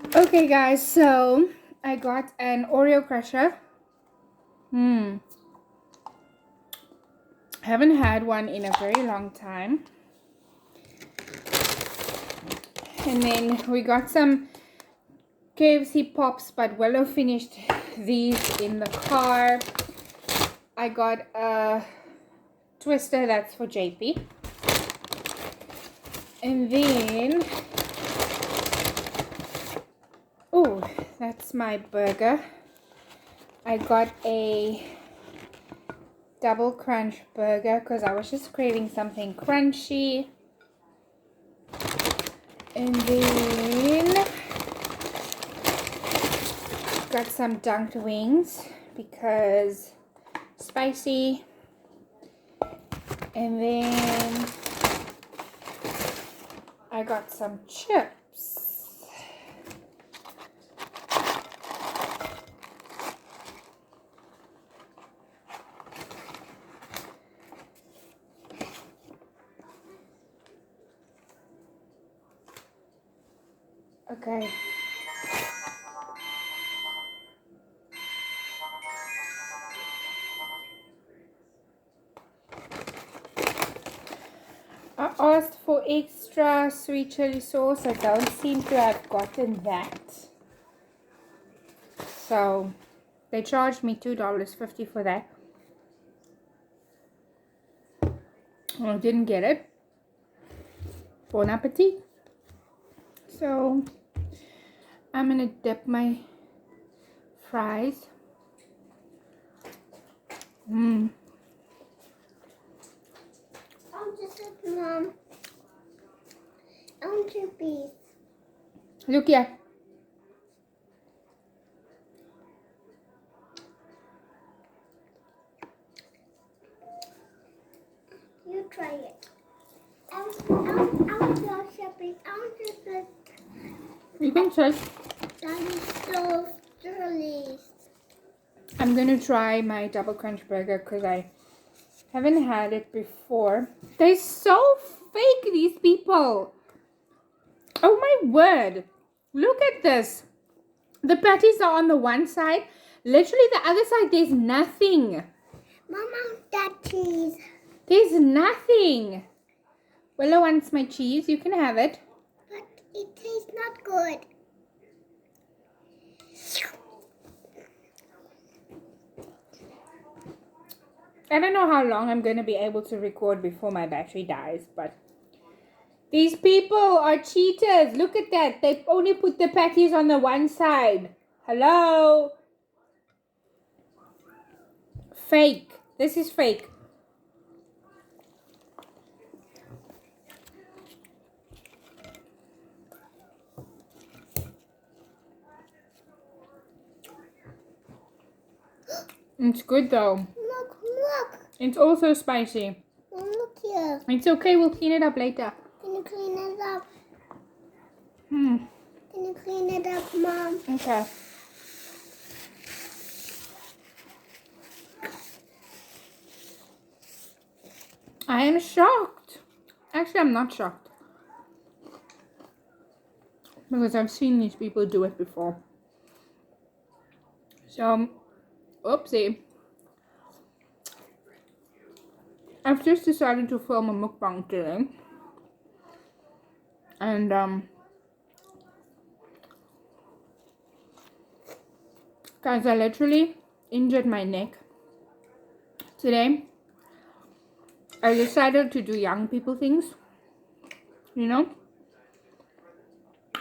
Okay, guys, so I got an Oreo crusher. Haven't had one in a very long time. And then we got some KFC Pops, but Willow finished these in the car. I got a Twister, that's for JP. And then, oh, that's my burger. I got a double crunch burger because I was just craving something crunchy. And then got some dunked wings because spicy. And then I got some chips. Okay. I asked for extra sweet chili sauce. I don't seem to have gotten that. So they charged me $2.50 for that. I didn't get it. Bon appetit. So I'm gonna dip my fries. I'm just Mom. I want two piece. Look here. You try it. I want love shopping. I want just You can try. that is so delicious. I'm gonna try my double crunch burger because I haven't had it before. They're so fake, these people. Oh my word. Look at this. The patties are on the one side. Literally the other side, there's nothing. Mama, that cheese. There's nothing. Willow wants my cheese. You can have it. But it tastes not good. I don't know how long I'm going to be able to record before my battery dies, but these people are cheaters. Look at that. They only put the patties on the one side. Hello? Fake. This is fake. It's good though. Look. It's also spicy. Mom, look here. It's okay. We'll clean it up later. Can you clean it up? Can you clean it up, Mom? Okay. I am shocked. Actually, I'm not shocked. Because I've seen these people do it before. So, oopsie. I've just decided to film a mukbang today. And, guys, I literally injured my neck today. I decided to do young people things. You know?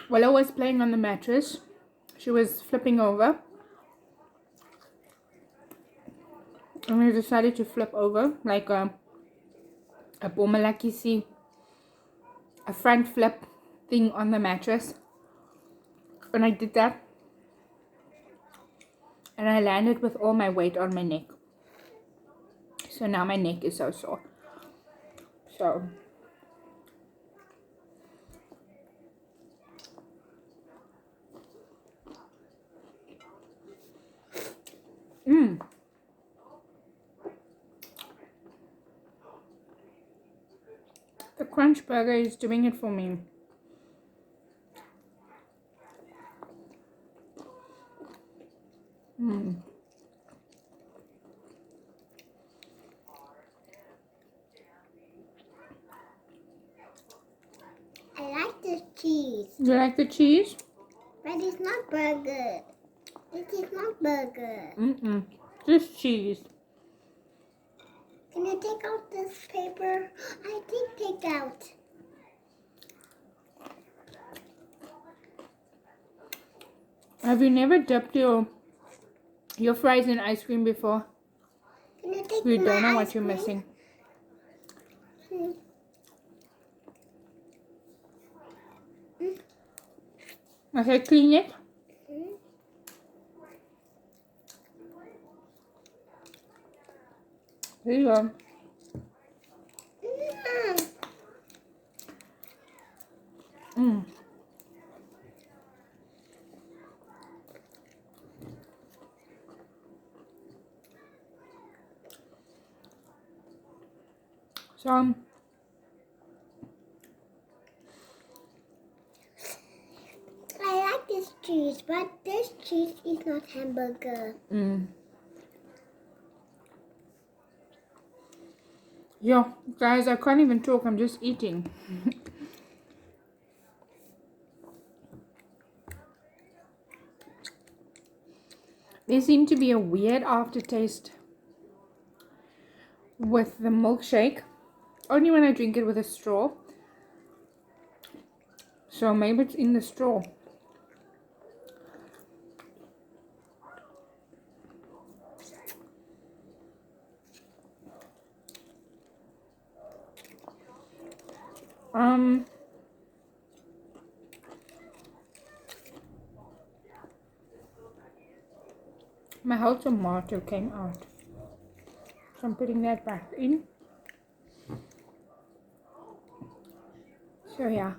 While I was playing on the mattress, she was flipping over. And I decided to flip over like a bomalakisi, a front flip thing on the mattress. And I did that. And I landed with all my weight on my neck. So now my neck is so sore. So the crunch burger is doing it for me. Mm. I like this cheese, You like the cheese? but it's not burger. It is not burger. Mm-mm. Just cheese. Can you take out this paper? I did take out. Have you never dipped your fries in ice cream before? Can you take You my don't know ice what you're cream? missing. Hmm. I said clean it. Hmm. There you go. Mm. So I like this cheese, but this cheese is not hamburger. Yeah, guys, I can't even talk. I'm just eating. There seemed to be a weird aftertaste with the milkshake. Only when I drink it with a straw. So maybe it's in the straw. My whole tomato came out. So I'm putting that back in. So yeah.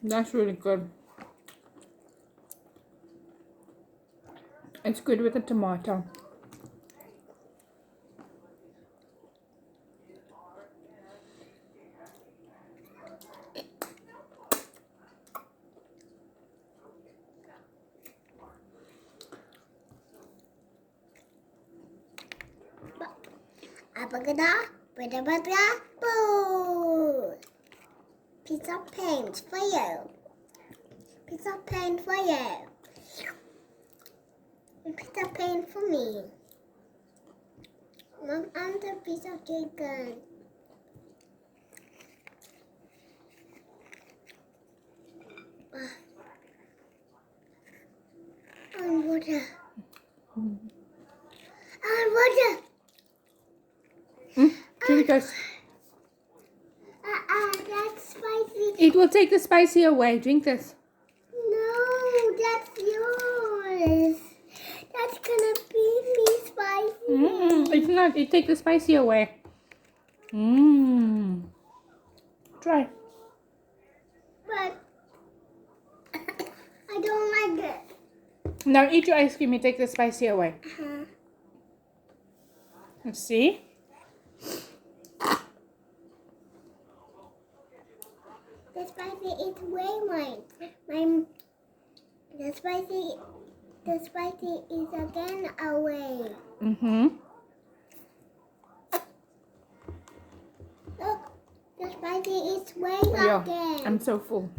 That's really good. It's good with the tomato. Abagada, bada bada, boo! Piece of paint for you. Piece of paint for you. A piece of paint for me. Mom, and a piece of chicken. And water. And water. Chili guys. That's spicy. It will take the spicy away. Drink this. No, that's yours. That's gonna be me spicy. It's not. It take the spicy away. Try. But I don't like it. Now eat your ice cream and take the spicy away. Let's see. The spicy is way mine. The spicy is again away. Look, the spicy is way Yeah, again. I'm so full.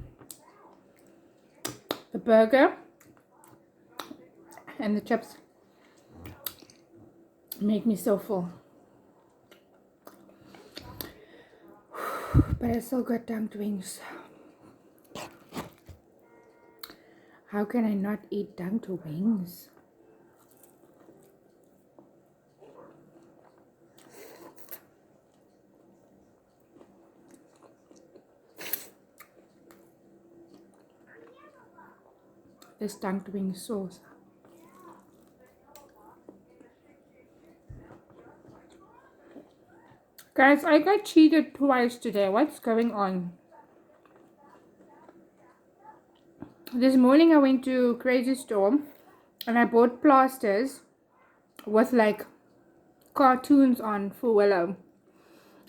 The burger and the chips make me so full. But I still got dunked wings. How can I not eat dunked wings? This dunked wing sauce. Guys, I got cheated twice today. What's going on? This morning I went to Crazy Store and I bought plasters with like cartoons on for Willow.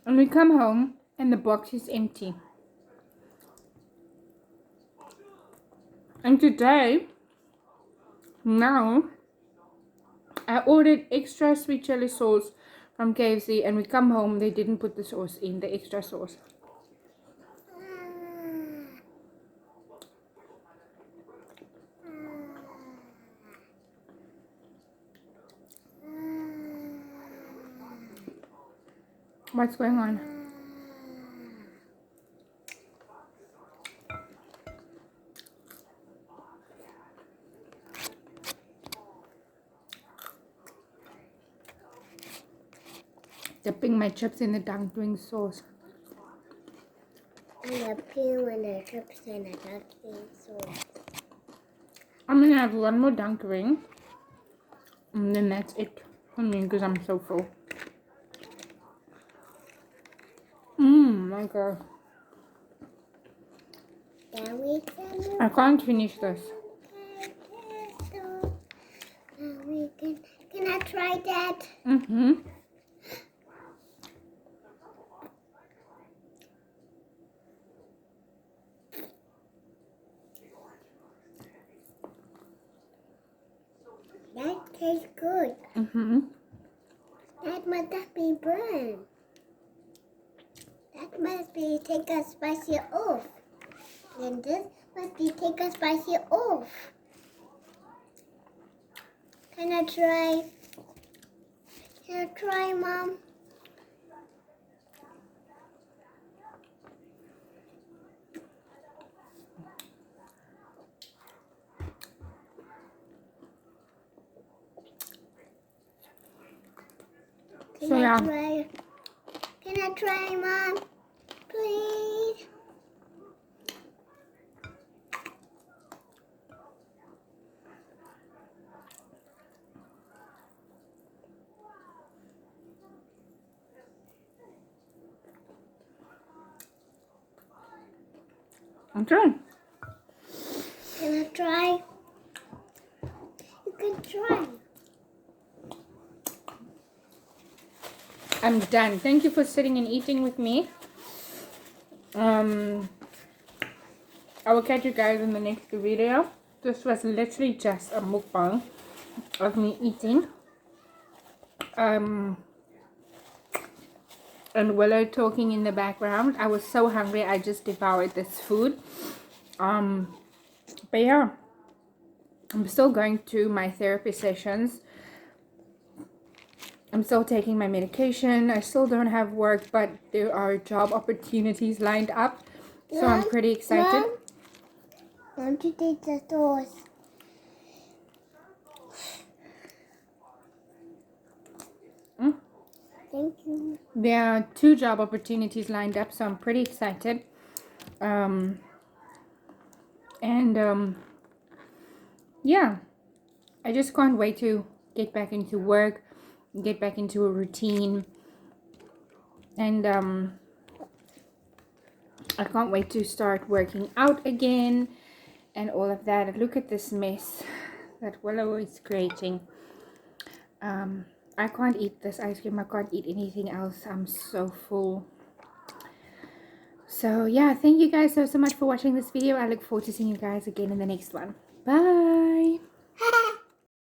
And we come home and the box is empty. And today, now, I ordered extra sweet chili sauce from KFC, and we come home, they didn't put the sauce in, the extra sauce. What's going on? Dipping my chips in the dumpling sauce. And the peel and the chips and the dumpling sauce. I'm gonna have one more dunkering, and then that's it for me because I'm so full. My God. Then we can I can't finish this. Can I try that? That tastes good. That must be burn. That must be take a spicy off. Then this must be take a spicy off. Can I try? Can I try, Mom? So yeah. Can I try, Mom? Please. Okay. Can I try? You can try. I'm done. Thank you for sitting and eating with me. I will catch you guys in the next video. This was literally just a mukbang of me eating. And Willow talking in the background. I was so hungry, I just devoured this food. But yeah, I'm still going to my therapy sessions. I'm still taking my medication. I still don't have work, but there are job opportunities lined up. So I'm pretty excited. Mom, want to take the sauce? Thank you. There are 2 job opportunities lined up, so I'm pretty excited. Yeah, I just can't wait to get back into work, get back into a routine, and I can't wait to start working out again and all of that. Look at this mess that Willow is creating. I can't eat this ice cream. I can't eat anything else. I'm so full. So yeah, thank you guys so much for watching this video. I look forward to seeing you guys again in the next one. Bye.